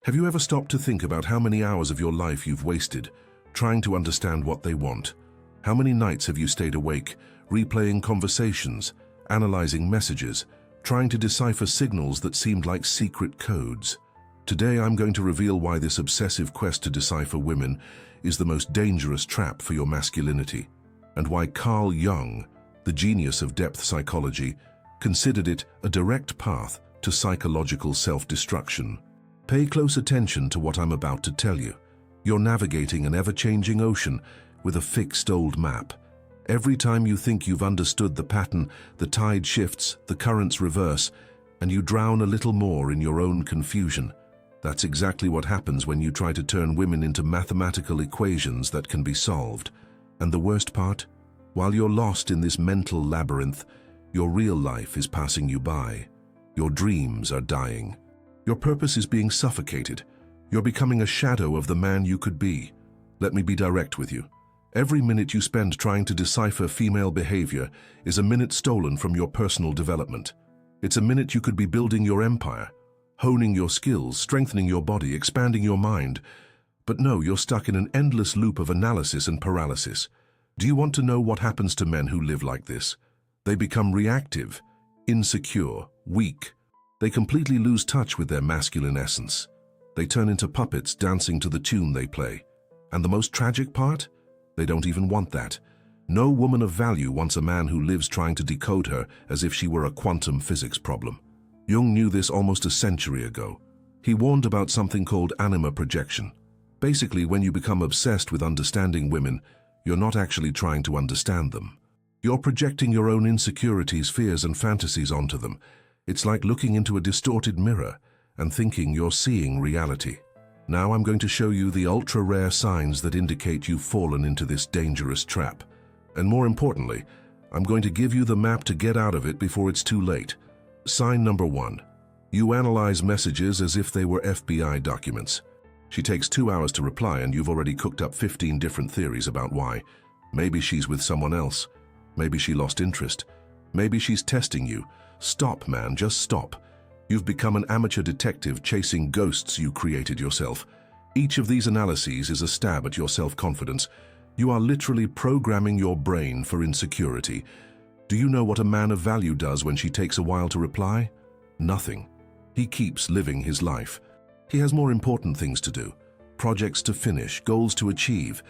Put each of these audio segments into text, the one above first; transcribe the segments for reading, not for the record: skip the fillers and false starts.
Have you ever stopped to think about how many hours of your life you've wasted trying to understand what they want? How many nights have you stayed awake, replaying conversations, analyzing messages, trying to decipher signals that seemed like secret codes? Today I'm going to reveal why this obsessive quest to decipher women is the most dangerous trap for your masculinity, and why Carl Jung, the genius of depth psychology, considered it a direct path to psychological self-destruction. Pay close attention to what I'm about to tell you. You're navigating an ever-changing ocean with a fixed old map. Every time you think you've understood the pattern, the tide shifts, the currents reverse, and you drown a little more in your own confusion. That's exactly what happens when you try to turn women into mathematical equations that can be solved. And the worst part? While you're lost in this mental labyrinth, your real life is passing you by. Your dreams are dying. Your purpose is being suffocated. You're becoming a shadow of the man you could be. Let me be direct with you. Every minute you spend trying to decipher female behavior is a minute stolen from your personal development. It's a minute you could be building your empire, honing your skills, strengthening your body, expanding your mind. But no, you're stuck in an endless loop of analysis and paralysis. Do you want to know what happens to men who live like this? They become reactive, insecure, weak. They completely lose touch with their masculine essence. They turn into puppets dancing to the tune they play. And the most tragic part? They don't even want that. No woman of value wants a man who lives trying to decode her as if she were a quantum physics problem. Jung knew this almost a century ago. He warned about something called anima projection. Basically, when you become obsessed with understanding women, you're not actually trying to understand them. You're projecting your own insecurities, fears, and fantasies onto them. It's like looking into a distorted mirror and thinking you're seeing reality. Now I'm going to show you the ultra-rare signs that indicate you've fallen into this dangerous trap. And more importantly, I'm going to give you the map to get out of it before it's too late. Sign number 1. You analyze messages as if they were FBI documents. She takes 2 hours to reply and you've already cooked up 15 different theories about why. Maybe she's with someone else. Maybe she lost interest. Maybe she's testing you. Stop, man, just stop. You've become an amateur detective chasing ghosts you created yourself. Each of these analyses is a stab at your self-confidence. You are literally programming your brain for insecurity. Do you know what a man of value does when she takes a while to reply? Nothing. He keeps living his life. He has more important things to do, projects to finish, goals to achieve.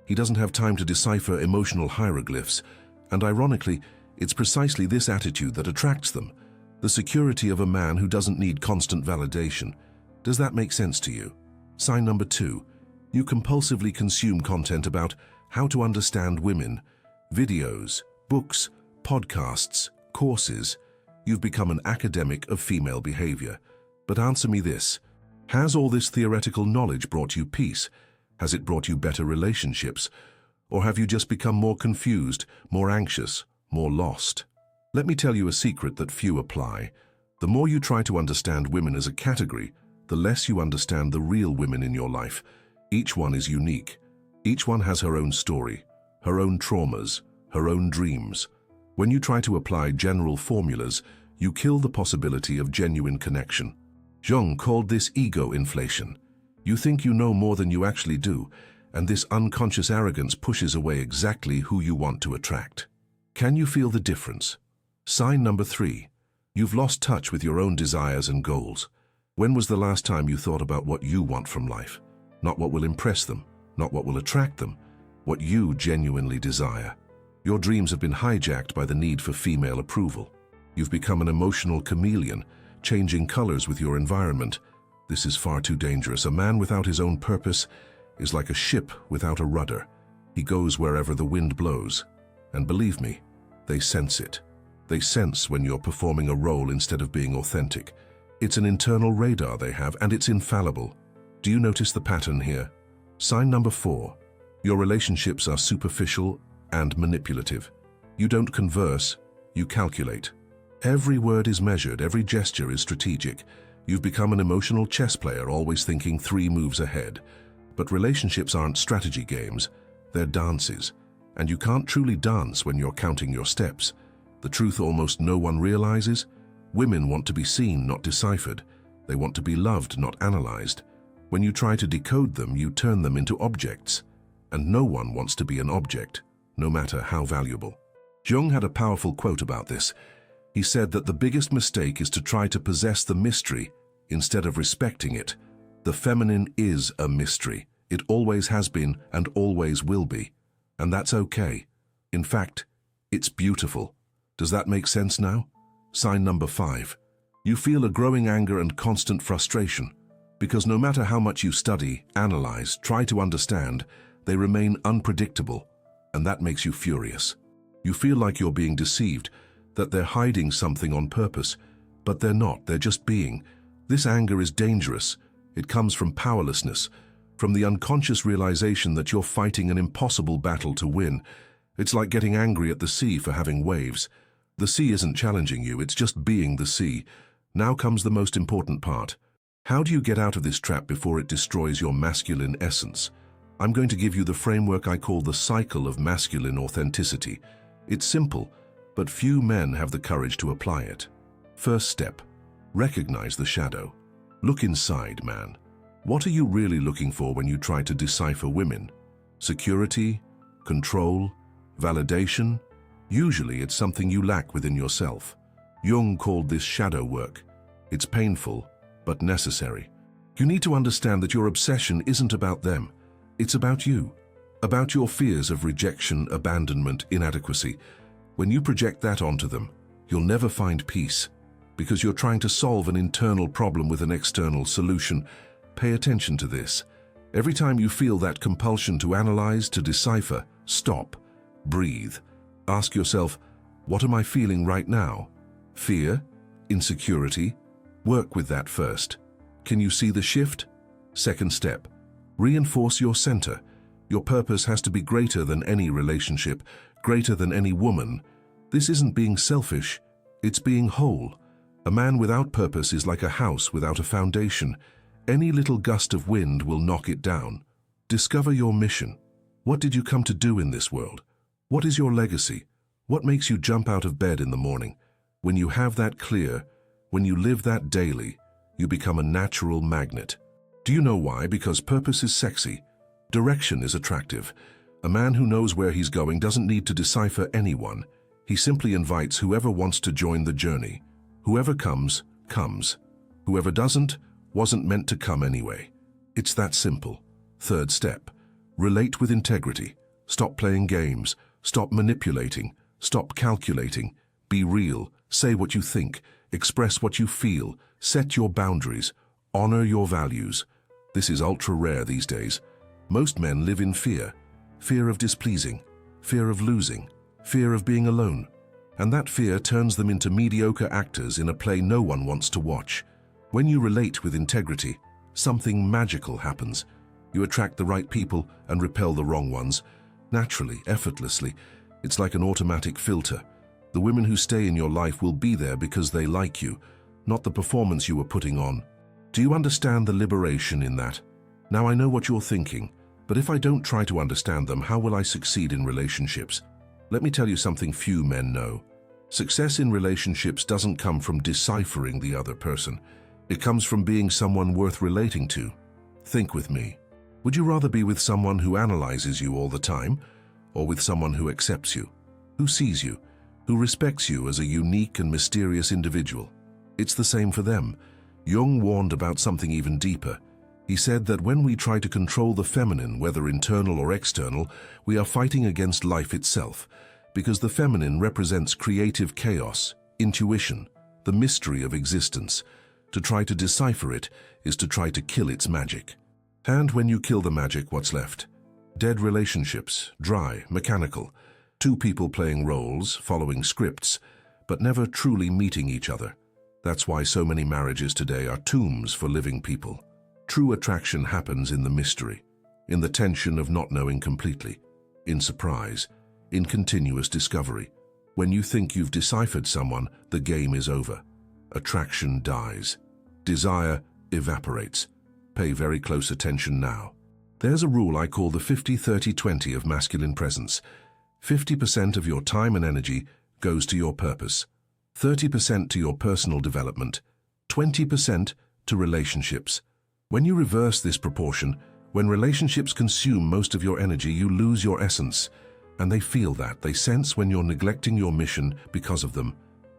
He doesn't have time to decipher emotional hieroglyphs. And ironically, it's precisely this attitude that attracts them. The security of a man who doesn't need constant validation. Does that make sense to you? Sign number 2. You compulsively consume content about how to understand women. Videos, books, podcasts, courses. You've become an academic of female behavior. But answer me this. Has all this theoretical knowledge brought you peace? Has it brought you better relationships? Or have you just become more confused, more anxious, more lost? Let me tell you a secret that few apply. The more you try to understand women as a category, the less you understand the real women in your life. Each one is unique. Each one has her own story, her own traumas, her own dreams. When you try to apply general formulas, you kill the possibility of genuine connection. Jung called this ego inflation. You think you know more than you actually do, and this unconscious arrogance pushes away exactly who you want to attract. Can you feel the difference? Sign number 3. You've lost touch with your own desires and goals. When was the last time you thought about what you want from life? Not what will impress them, not what will attract them, what you genuinely desire. Your dreams have been hijacked by the need for female approval. You've become an emotional chameleon, changing colors with your environment. This is far too dangerous. A man without his own purpose is like a ship without a rudder. He goes wherever the wind blows. And believe me, they sense it. They sense when you're performing a role instead of being authentic. It's an internal radar they have, and it's infallible. Do you notice the pattern here? Sign number 4. Your relationships are superficial and manipulative. You don't converse, you calculate. Every word is measured, every gesture is strategic. You've become an emotional chess player, always thinking 3 moves ahead. But relationships aren't strategy games, they're dances. And you can't truly dance when you're counting your steps. The truth almost no one realizes: women want to be seen, not deciphered. They want to be loved, not analyzed. When you try to decode them, you turn them into objects. And no one wants to be an object, no matter how valuable. Jung had a powerful quote about this. He said that the biggest mistake is to try to possess the mystery instead of respecting it. The feminine is a mystery. It always has been and always will be. And that's okay. In fact, it's beautiful. Does that make sense now? Sign number 5. You feel a growing anger and constant frustration, because no matter how much you study, analyze, try to understand, they remain unpredictable, and that makes you furious. You feel like you're being deceived, that they're hiding something on purpose, but they're not, they're just being. This anger is dangerous. It comes from powerlessness, from the unconscious realization that you're fighting an impossible battle to win. It's like getting angry at the sea for having waves. The sea isn't challenging you, it's just being the sea. Now comes the most important part. How do you get out of this trap before it destroys your masculine essence? I'm going to give you the framework I call the cycle of masculine authenticity. It's simple, but few men have the courage to apply it. First step, recognize the shadow. Look inside, man. What are you really looking for when you try to decipher women? Security? Control? Validation? Usually it's something you lack within yourself. Jung called this shadow work. It's painful, but necessary. You need to understand that your obsession isn't about them. It's about you, about your fears of rejection, abandonment, inadequacy. When you project that onto them, you'll never find peace, because you're trying to solve an internal problem with an external solution. Pay attention to this. Every time you feel that compulsion to analyze, to decipher, stop, breathe. Ask yourself, what am I feeling right now? Fear? Insecurity? Work with that first. Can you see the shift? Second step, reinforce your center. Your purpose has to be greater than any relationship, greater than any woman. This isn't being selfish, it's being whole. A man without purpose is like a house without a foundation. Any little gust of wind will knock it down. Discover your mission. What did you come to do in this world? What is your legacy? What makes you jump out of bed in the morning? When you have that clear, when you live that daily, you become a natural magnet. Do you know why? Because purpose is sexy. Direction is attractive. A man who knows where he's going doesn't need to decipher anyone. He simply invites whoever wants to join the journey. Whoever comes, comes. Whoever doesn't, wasn't meant to come anyway. It's that simple. Third step, relate with integrity. Stop playing games. Stop manipulating. Stop calculating. Be real. Say what you think. Express what you feel. Set your boundaries. Honor your values. This is ultra rare these days. Most men live in fear. Fear of displeasing. Fear of losing. Fear of being alone. And that fear turns them into mediocre actors in a play no one wants to watch. When you relate with integrity, something magical happens. You attract the right people and repel the wrong ones. Naturally, effortlessly. It's like an automatic filter. The women who stay in your life will be there because they like you, not the performance you were putting on. Do you understand the liberation in that? Now I know what you're thinking, but if I don't try to understand them, how will I succeed in relationships? Let me tell you something few men know. Success in relationships doesn't come from deciphering the other person. It comes from being someone worth relating to. Think with me. Would you rather be with someone who analyzes you all the time, or with someone who accepts you, who sees you, who respects you as a unique and mysterious individual? It's the same for them. Jung warned about something even deeper. He said that when we try to control the feminine, whether internal or external, we are fighting against life itself, because the feminine represents creative chaos, intuition, the mystery of existence. To try to decipher it is to try to kill its magic. And when you kill the magic, what's left? Dead relationships, dry, mechanical. Two people playing roles, following scripts, but never truly meeting each other. That's why so many marriages today are tombs for living people. True attraction happens in the mystery, in the tension of not knowing completely, in surprise, in continuous discovery. When you think you've deciphered someone, the game is over. Attraction dies. Desire evaporates. Pay very close attention now. There's a rule I call the 50-30-20 of masculine presence. 50% of your time and energy goes to your purpose, 30% to your personal development, 20% to relationships. When you reverse this proportion, when relationships consume most of your energy, you lose your essence. And they feel that, they sense when you're neglecting your mission because of them.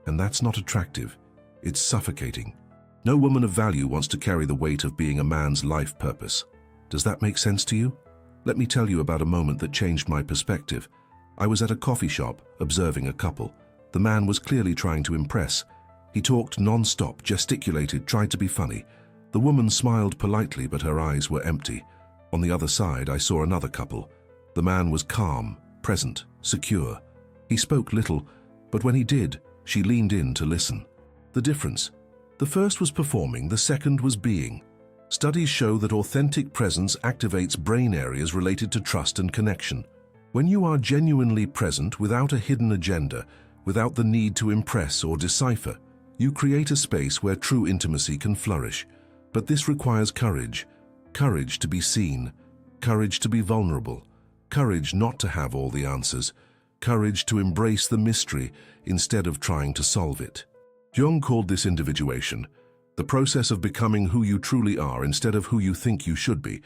And that's not attractive. It's suffocating. No woman of value wants to carry the weight of being a man's life purpose. Does that make sense to you? Let me tell you about a moment that changed my perspective. I was at a coffee shop, observing a couple. The man was clearly trying to impress. He talked non-stop, gesticulated, tried to be funny. The woman smiled politely, but her eyes were empty. On the other side, I saw another couple. The man was calm, present, secure. He spoke little, but when he did, she leaned in to listen. The difference? The first was performing, the second was being. Studies show that authentic presence activates brain areas related to trust and connection. When you are genuinely present without a hidden agenda, without the need to impress or decipher, you create a space where true intimacy can flourish. But this requires courage. Courage to be seen. Courage to be vulnerable. Courage not to have all the answers. Courage to embrace the mystery instead of trying to solve it. Jung called this individuation, the process of becoming who you truly are instead of who you think you should be.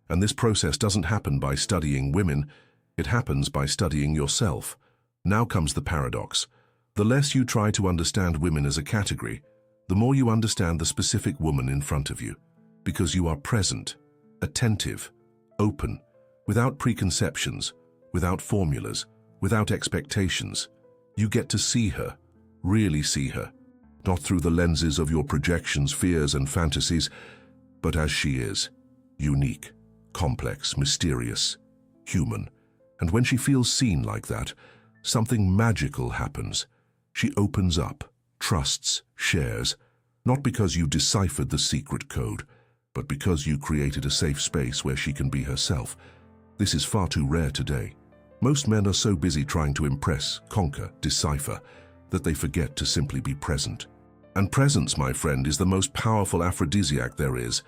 And this process doesn't happen by studying women, it happens by studying yourself. Now comes the paradox. The less you try to understand women as a category, the more you understand the specific woman in front of you. Because you are present, attentive, open, without preconceptions, without formulas, without expectations. You get to see her, really see her. Not through the lenses of your projections, fears, and fantasies, but as she is, unique, complex, mysterious, human. And when she feels seen like that, something magical happens. She opens up, trusts, shares, not because you deciphered the secret code, but because you created a safe space where she can be herself. This is far too rare today. Most men are so busy trying to impress, conquer, decipher, that they forget to simply be present. And presence, my friend, is the most powerful aphrodisiac there is.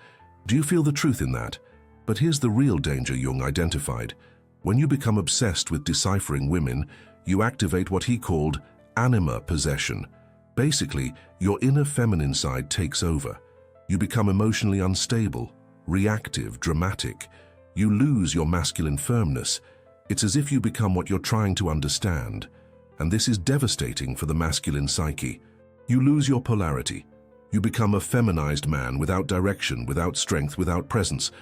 Do you feel the truth in that? But here's the real danger Jung identified. When you become obsessed with deciphering women, you activate what he called anima possession. Basically, your inner feminine side takes over. You become emotionally unstable, reactive, dramatic. You lose your masculine firmness. It's as if you become what you're trying to understand. And this is devastating for the masculine psyche. You lose your polarity. You become a feminized man without direction, without strength, without presence.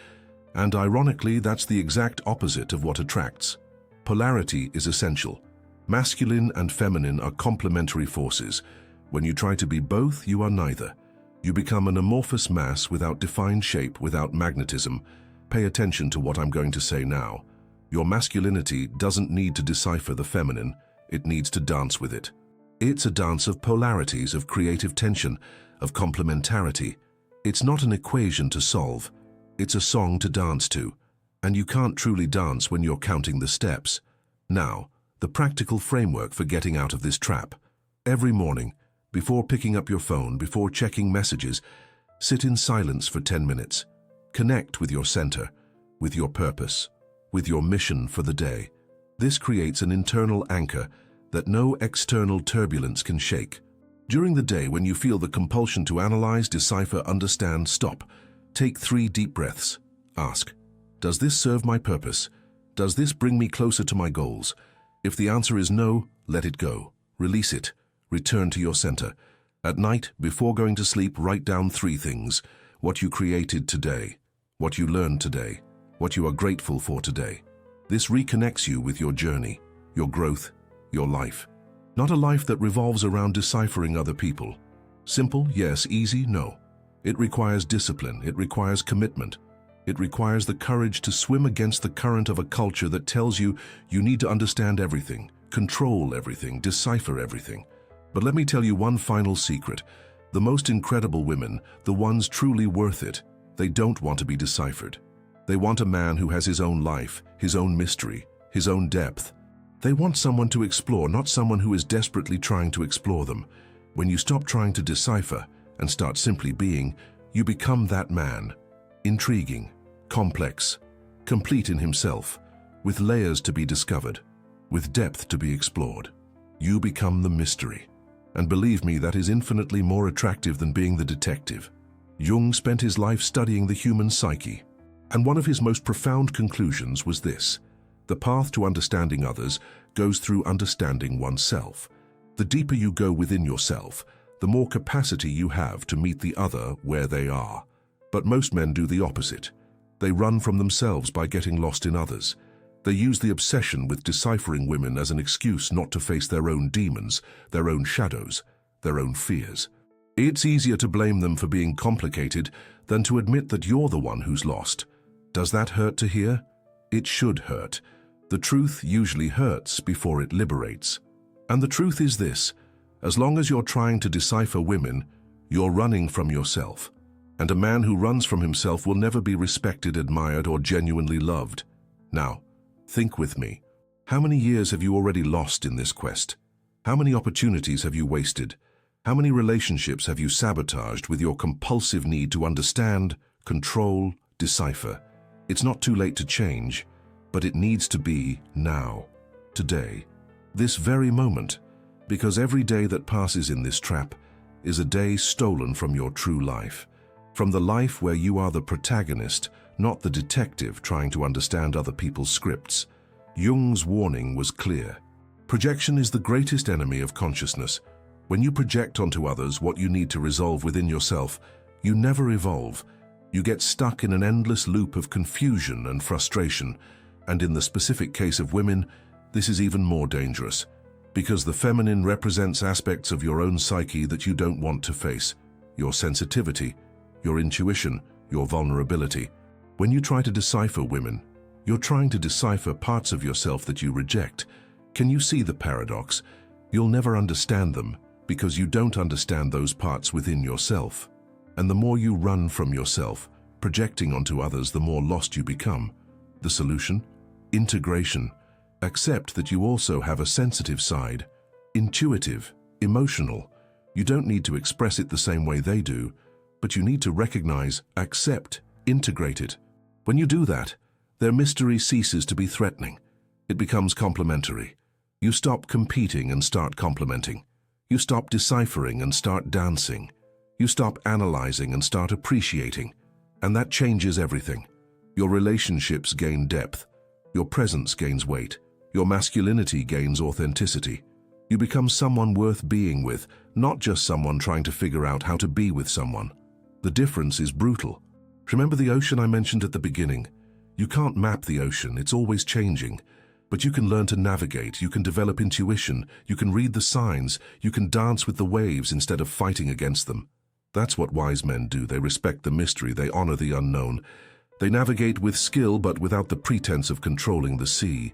And ironically, that's the exact opposite of what attracts. Polarity is essential. Masculine and feminine are complementary forces. When you try to be both, you are neither. You become an amorphous mass without defined shape, without magnetism. Pay attention to what I'm going to say now. Your masculinity doesn't need to decipher the feminine. It needs to dance with it. It's a dance of polarities, of creative tension, of complementarity. It's not an equation to solve. It's a song to dance to. And you can't truly dance when you're counting the steps. Now, the practical framework for getting out of this trap. Every morning, before picking up your phone, before checking messages, sit in silence for 10 minutes. Connect with your center, with your purpose, with your mission for the day. This creates an internal anchor that no external turbulence can shake. During the day, when you feel the compulsion to analyze, decipher, understand, stop. Take 3 deep breaths. Ask, does this serve my purpose? Does this bring me closer to my goals? If the answer is no, let it go. Release it. Return to your center. At night, before going to sleep, write down 3 things. What you created today, what you learned today, what you are grateful for today. This reconnects you with your journey, your growth, your life. Not a life that revolves around deciphering other people. Simple, yes. Easy, no. It requires discipline. It requires commitment. It requires the courage to swim against the current of a culture that tells you you need to understand everything, control everything, decipher everything. But let me tell you one final secret. The most incredible women, the ones truly worth it, they don't want to be deciphered. They want a man who has his own life, his own mystery, his own depth. They want someone to explore, not someone who is desperately trying to explore them. When you stop trying to decipher and start simply being, you become that man. Intriguing, complex, complete in himself, with layers to be discovered, with depth to be explored. You become the mystery. And believe me, that is infinitely more attractive than being the detective. Jung spent his life studying the human psyche, and one of his most profound conclusions was this: the path to understanding others goes through understanding oneself. The deeper you go within yourself, the more capacity you have to meet the other where they are. But most men do the opposite. They run from themselves by getting lost in others. They use the obsession with deciphering women as an excuse not to face their own demons, their own shadows, their own fears. It's easier to blame them for being complicated than to admit that you're the one who's lost. Does that hurt to hear? It should hurt. The truth usually hurts before it liberates. And the truth is this: as long as you're trying to decipher women, you're running from yourself. And a man who runs from himself will never be respected, admired, or genuinely loved. Now, think with me. How many years have you already lost in this quest? How many opportunities have you wasted? How many relationships have you sabotaged with your compulsive need to understand, control, decipher? It's not too late to change, but it needs to be now, today, this very moment, because every day that passes in this trap is a day stolen from your true life. From the life where you are the protagonist, not the detective trying to understand other people's scripts. Jung's warning was clear. Projection is the greatest enemy of consciousness. When you project onto others what you need to resolve within yourself, you never evolve. You get stuck in an endless loop of confusion and frustration. And in the specific case of women, this is even more dangerous, because the feminine represents aspects of your own psyche that you don't want to face. Your sensitivity, your intuition, your vulnerability. When you try to decipher women, you're trying to decipher parts of yourself that you reject. Can you see the paradox? You'll never understand them because you don't understand those parts within yourself. And the more you run from yourself, projecting onto others, the more lost you become. The solution? Integration. Accept that you also have a sensitive side, intuitive, emotional. You don't need to express it the same way they do, but you need to recognize, accept, integrate it. When you do that, their mystery ceases to be threatening. It becomes complementary. You stop competing and start complementing. You stop deciphering and start dancing. You stop analyzing and start appreciating. And that changes everything. Your relationships gain depth. Your presence gains weight. Your masculinity gains authenticity. You become someone worth being with, not just someone trying to figure out how to be with someone. The difference is brutal. Remember the ocean I mentioned at the beginning? You can't map the ocean, it's always changing. But you can learn to navigate, you can develop intuition, you can read the signs, you can dance with the waves instead of fighting against them. That's what wise men do. They respect the mystery, they honor the unknown. They navigate with skill but without the pretense of controlling the sea.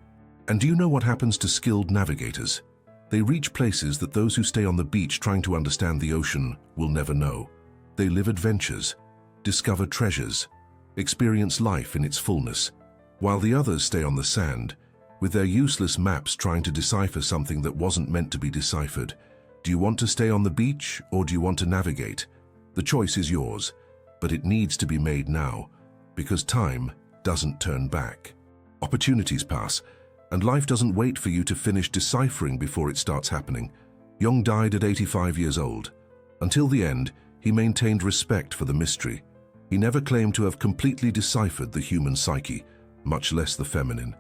And do you know what happens to skilled navigators? They reach places that those who stay on the beach trying to understand the ocean will never know. They live adventures, discover treasures, experience life in its fullness, while the others stay on the sand, with their useless maps trying to decipher something that wasn't meant to be deciphered. Do you want to stay on the beach or do you want to navigate? The choice is yours, but it needs to be made now, because time doesn't turn back. Opportunities pass, and life doesn't wait for you to finish deciphering before it starts happening. Jung died at 85 years old. Until the end, he maintained respect for the mystery. He never claimed to have completely deciphered the human psyche, much less the feminine.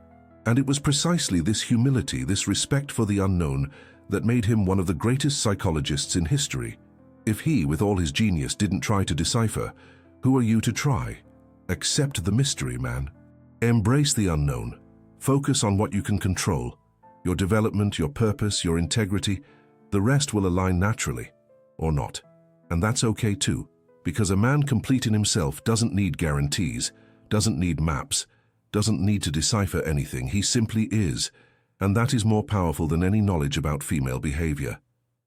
And it was precisely this humility, this respect for the unknown, that made him one of the greatest psychologists in history. If he, with all his genius, didn't try to decipher, who are you to try? Accept the mystery, man. Embrace the unknown. Focus on what you can control. Your development, your purpose, your integrity. The rest will align naturally, or not. And that's okay too, because a man complete in himself doesn't need guarantees, doesn't need maps, doesn't need to decipher anything. He simply is. And that is more powerful than any knowledge about female behavior.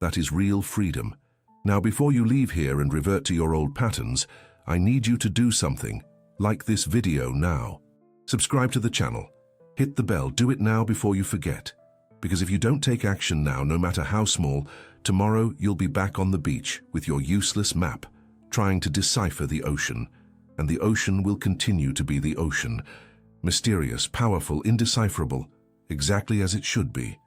That is real freedom. Now, before you leave here and revert to your old patterns, I need you to do something. Like this video now. Subscribe to the channel. Hit the bell. Do it now before you forget. Because if you don't take action now, no matter how small, tomorrow you'll be back on the beach with your useless map, trying to decipher the ocean. And the ocean will continue to be the ocean. Mysterious, powerful, indecipherable, exactly as it should be.